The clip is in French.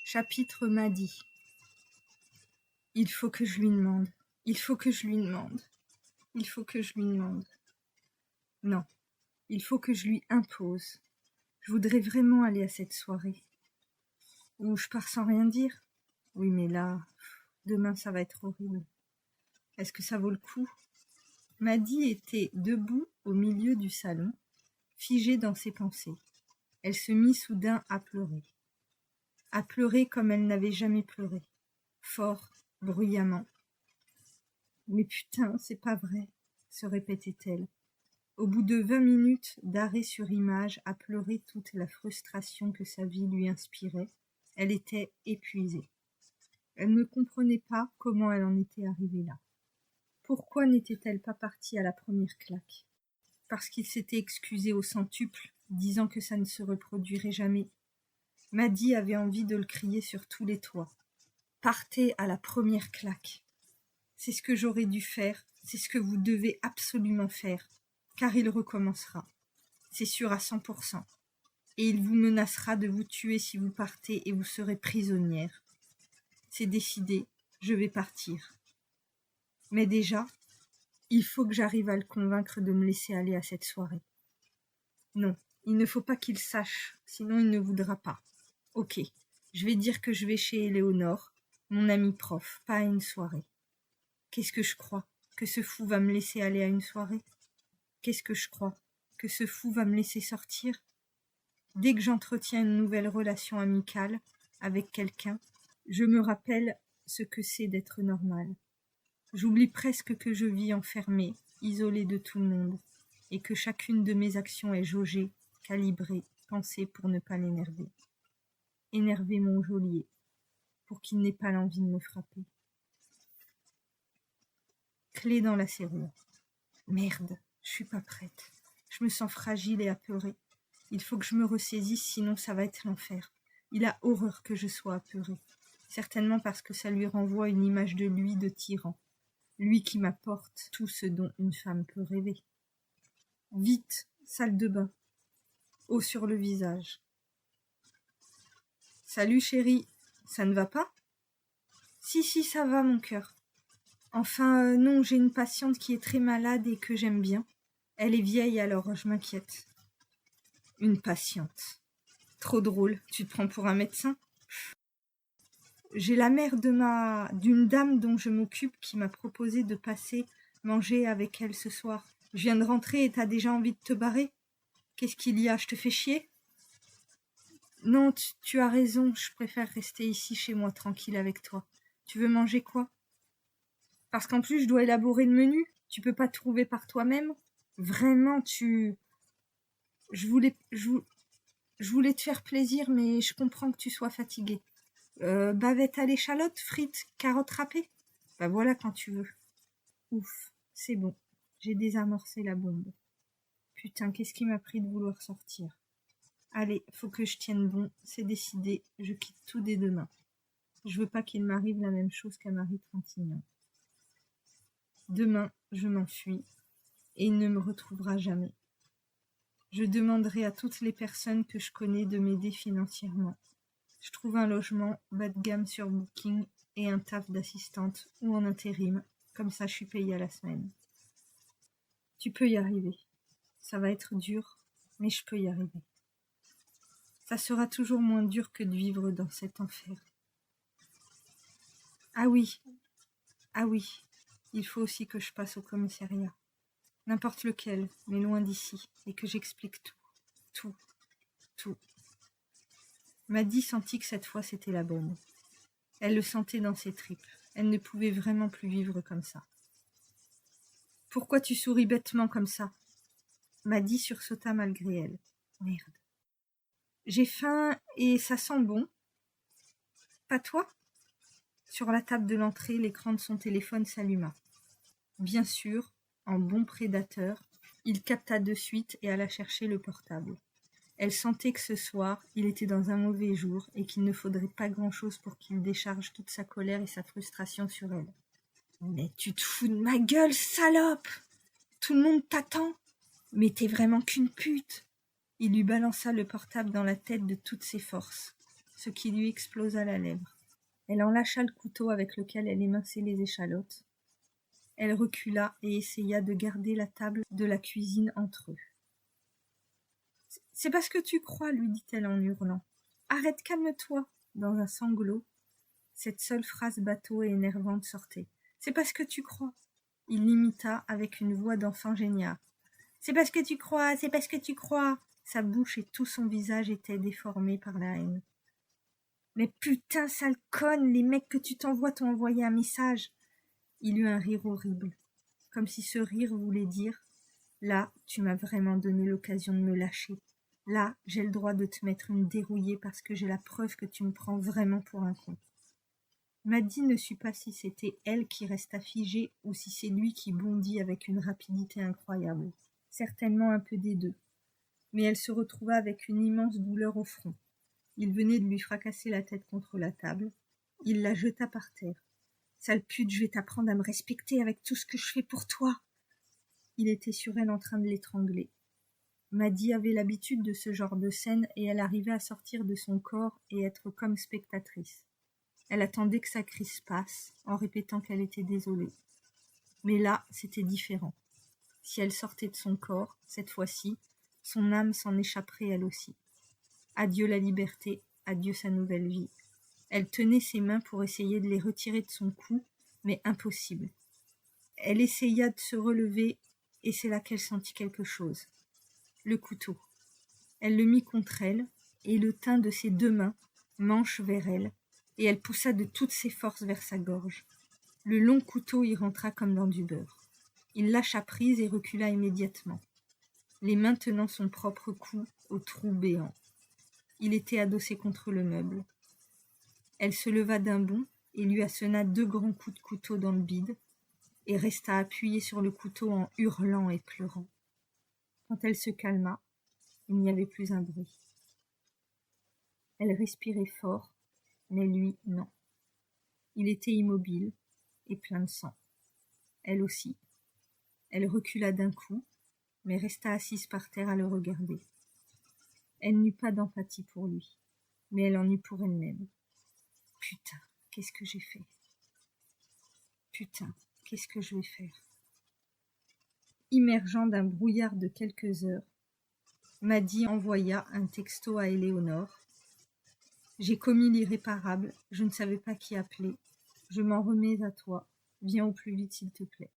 Chapitre Maddy. Il faut que je lui demande. Il faut que je lui demande. Il faut que je lui demande. Non, il faut que je lui impose. Je voudrais vraiment aller à cette soirée. Ou je pars sans rien dire. Oui, mais là, demain ça va être horrible. Est-ce que ça vaut le coup? Maddy était debout au milieu du salon, figée dans ses pensées. Elle se mit soudain à pleurer comme elle n'avait jamais pleuré, fort, bruyamment. Mais putain, c'est pas vrai, se répétait-elle. Au bout de 20 minutes d'arrêt sur image à pleurer toute la frustration que sa vie lui inspirait, elle était épuisée. Elle ne comprenait pas comment elle en était arrivée là. Pourquoi n'était-elle pas partie à la première claque? Parce qu'il s'était excusé au centuple, disant que ça ne se reproduirait jamais. Maddy avait envie de le crier sur tous les toits. Partez à la première claque. C'est ce que j'aurais dû faire, c'est ce que vous devez absolument faire, car il recommencera. C'est sûr à 100%. Et il vous menacera de vous tuer si vous partez et vous serez prisonnière. C'est décidé, je vais partir. Mais déjà, il faut que j'arrive à le convaincre de me laisser aller à cette soirée. Non, il ne faut pas qu'il sache, sinon il ne voudra pas. Ok, je vais dire que je vais chez Éléonore, mon amie prof, pas à une soirée. Qu'est-ce que je crois? Que ce fou va me laisser aller à une soirée? Qu'est-ce que je crois? Que ce fou va me laisser sortir? Dès que j'entretiens une nouvelle relation amicale avec quelqu'un, je me rappelle ce que c'est d'être normal. J'oublie presque que je vis enfermée, isolée de tout le monde, et que chacune de mes actions est jaugée, calibrée, pensée pour ne pas l'énerver. Énerver mon geôlier, pour qu'il n'ait pas l'envie de me frapper. Clé dans la serrure. Merde, je suis pas prête. Je me sens fragile et apeurée. Il faut que je me ressaisisse, sinon ça va être l'enfer. Il a horreur que je sois apeurée. Certainement parce que ça lui renvoie une image de lui de tyran. Lui qui m'apporte tout ce dont une femme peut rêver. Vite, salle de bain. Eau sur le visage. Salut chérie, ça ne va pas? Si, ça va mon cœur. Enfin, non, j'ai une patiente qui est très malade et que j'aime bien. Elle est vieille alors je m'inquiète. Une patiente. Trop drôle, tu te prends pour un médecin? J'ai la mère d'une dame dont je m'occupe qui m'a proposé de passer manger avec elle ce soir. Je viens de rentrer et t'as déjà envie de te barrer? Qu'est-ce qu'il y a? Je te fais chier? Non, tu as raison, je préfère rester ici chez moi tranquille avec toi. Tu veux manger quoi? Parce qu'en plus je dois élaborer le menu. Tu peux pas trouver par toi-même? Vraiment, Je voulais te faire plaisir, mais je comprends que tu sois fatiguée. Bavette à l'échalote, frites, carottes râpées? Bah voilà quand tu veux. Ouf, c'est bon. J'ai désamorcé la bombe. Putain, qu'est-ce qui m'a pris de vouloir sortir? Allez, faut que je tienne bon, c'est décidé, je quitte tout dès demain. Je veux pas qu'il m'arrive la même chose qu'à Marie Trintignant. Demain, je m'enfuis, et il ne me retrouvera jamais. Je demanderai à toutes les personnes que je connais de m'aider financièrement. Je trouve un logement bas de gamme sur Booking et un taf d'assistante ou en intérim, comme ça je suis payée à la semaine. Tu peux y arriver. Ça va être dur, mais je peux y arriver. Ça sera toujours moins dur que de vivre dans cet enfer. Ah oui, il faut aussi que je passe au commissariat. N'importe lequel, mais loin d'ici, et que j'explique tout. Maddy sentit que cette fois c'était la bonne. Elle le sentait dans ses tripes. Elle ne pouvait vraiment plus vivre comme ça. Pourquoi tu souris bêtement comme ça? Maddy sursauta malgré elle. Merde. J'ai faim et ça sent bon. Pas toi? Sur la table de l'entrée, l'écran de son téléphone s'alluma. Bien sûr, en bon prédateur, il capta de suite et alla chercher le portable. Elle sentait que ce soir, il était dans un mauvais jour et qu'il ne faudrait pas grand-chose pour qu'il décharge toute sa colère et sa frustration sur elle. « Mais tu te fous de ma gueule, salope! Tout le monde t'attend! Mais t'es vraiment qu'une pute !» Il lui balança le portable dans la tête de toutes ses forces. ce qui lui explosa la lèvre. Elle en lâcha le couteau avec lequel elle éminçait les échalotes. Elle recula et essaya de garder la table de la cuisine entre eux. « C'est parce que tu crois, lui dit-elle en hurlant. Arrête, calme-toi. » Dans un sanglot, cette seule phrase bateau et énervante sortait. « C'est parce que tu crois. » Il l'imita avec une voix d'enfant génial. « C'est parce que tu crois, c'est parce que tu crois. » Sa bouche et tout son visage étaient déformés par la haine. « Mais putain, sale conne, les mecs que tu t'envoies t'ont envoyé un message. » Il eut un rire horrible, comme si ce rire voulait dire « Là, tu m'as vraiment donné l'occasion de me lâcher. Là, j'ai le droit de te mettre une dérouillée parce que j'ai la preuve que tu me prends vraiment pour un con. » Maddy ne sut pas si c'était elle qui resta figée ou si c'est lui qui bondit avec une rapidité incroyable. Certainement un peu des deux. Mais elle se retrouva avec une immense douleur au front. Il venait de lui fracasser la tête contre la table. Il la jeta par terre. « Sale pute, je vais t'apprendre à me respecter avec tout ce que je fais pour toi !» Il était sur elle en train de l'étrangler. Maddy avait l'habitude de ce genre de scène et elle arrivait à sortir de son corps et être comme spectatrice. Elle attendait que sa crise passe, en répétant qu'elle était désolée. Mais là, c'était différent. Si elle sortait de son corps, cette fois-ci, son âme s'en échapperait elle aussi. Adieu la liberté, adieu sa nouvelle vie. Elle tenait ses mains pour essayer de les retirer de son cou, mais impossible. Elle essaya de se relever, et c'est là qu'elle sentit quelque chose. Le couteau. Elle le mit contre elle, et le tint de ses deux mains, manche vers elle, et elle poussa de toutes ses forces vers sa gorge. Le long couteau y rentra comme dans du beurre. Il lâcha prise et recula immédiatement, les mains tenant son propre cou au trou béant. Il était adossé contre le meuble. Elle se leva d'un bond et lui assena 2 grands coups de couteau dans le bide, et resta appuyée sur le couteau en hurlant et pleurant. Quand elle se calma, il n'y avait plus un bruit. Elle respirait fort, mais lui, non. Il était immobile et plein de sang. Elle aussi. Elle recula d'un coup, mais resta assise par terre à le regarder. Elle n'eut pas d'empathie pour lui, mais elle en eut pour elle-même. Putain, qu'est-ce que j'ai fait? Putain, qu'est-ce que je vais faire? Immergeant d'un brouillard de quelques heures, Maddy envoya un texto à Éléonore. « J'ai commis l'irréparable, je ne savais pas qui appeler. Je m'en remets à toi. Viens au plus vite s'il te plaît. »